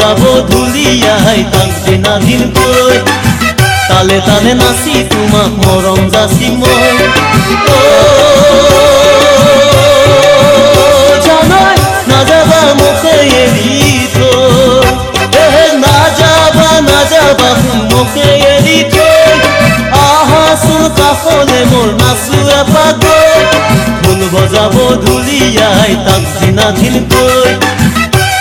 বজাব ঢুলিয়াই তাক দিনাদিনকৈ তালে তালে নাচি তোমাক মৰম যাচি মই জানাই নাযাবা মোকে এৰি থৈ নাযাবা মোকে এৰি থৈ আহাচোন কাষলে মোৰ নাচো এপাক গৈ ঢোল বজাব ঢুলিয়াই তাক দিনাদিনকৈ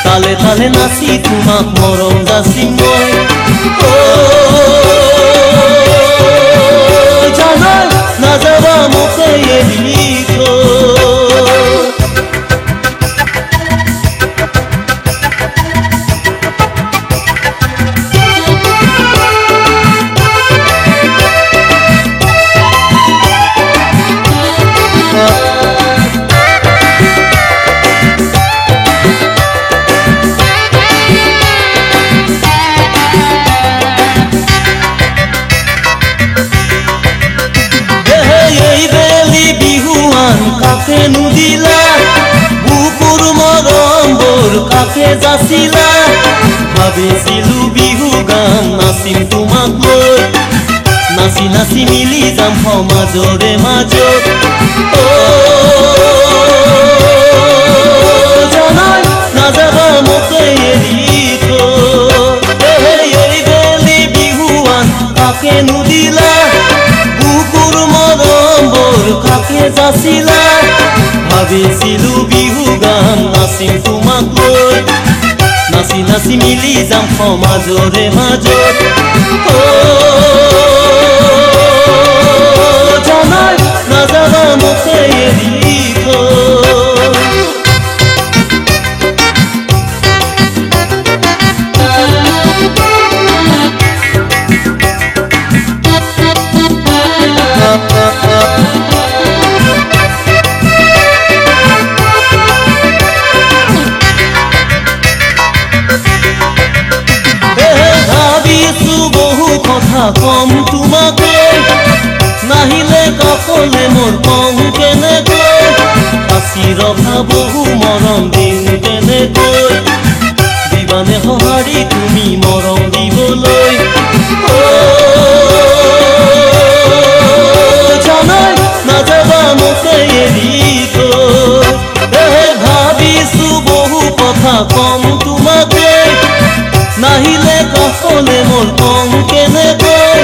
তালে তালে নাচি তোমাক মৰম যাচি মই জানাই নাযাবা মোকে এৰি কাকে নুদিলা বুকুৰ মৰমবোৰ কাকে যাচিলা ভাবিছিলো বিহু গান নাচিম তোমাক লৈ নাচি নাচি মিলি যাম সমাজৰে মাজত জানাই নাযাবা মোকে এৰি থৈ এই বেলি বিহুৱান কাকে নুদিলা বুকুৰ মৰমবোৰ কাকে যাচিলা ভাবিছিলো বিহু গান নাচিম তোমাক লৈ নাচি নাচি মিলি যাম সমাজৰে মাজত জানাই নাযাবা মোকে এৰি কথা কম তোমাকে নাহিলে কাষলে মোৰ কম কেনেকৈ আছি ৰখা বহু মৰম দিন কেনেকৈ দিবানে সঁহাৰি তুমি মৰম দিবলৈ জানাই নাযাবা মোকে এৰি থৈ ভাবিছো বহু কথা কম তোমাকে নাহিলে কাষলে মোৰ কম কেনেকৈ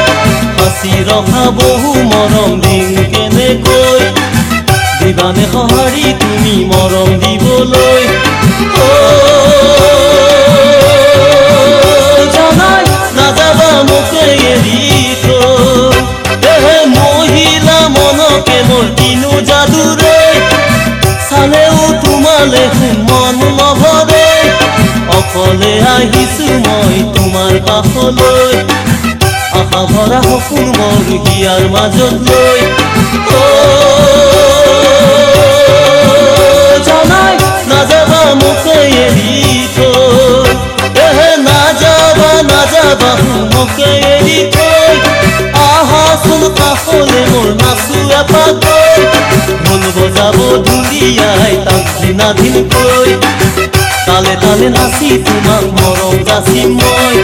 আছি ৰখা বহু মৰম দিন কেনেকৈ দিবানে সঁহাৰি তুমি মৰম দিবলৈ জানাই নাযাবা মোকে এৰি থৈ মহিলা মনকে মোৰ কিনো যাদুৰে চালেও তোমালে মন নভৰে অকলে আহিছো মই তোমাৰ কাষলৈ আশা ভৰা সপোন মোৰ হিয়াৰ মাজত লৈ জানাই নাযাবা মোকে এৰি থৈ নাযাবা মোকে এৰি থৈ আহাচোন কাষলে মোৰ নাচো এপাক গৈ ঢোল বজাব ঢুলিয়াই তাক দিনাদিনকৈ তালে তালে নাচি তোমাক মৰম যাচি মই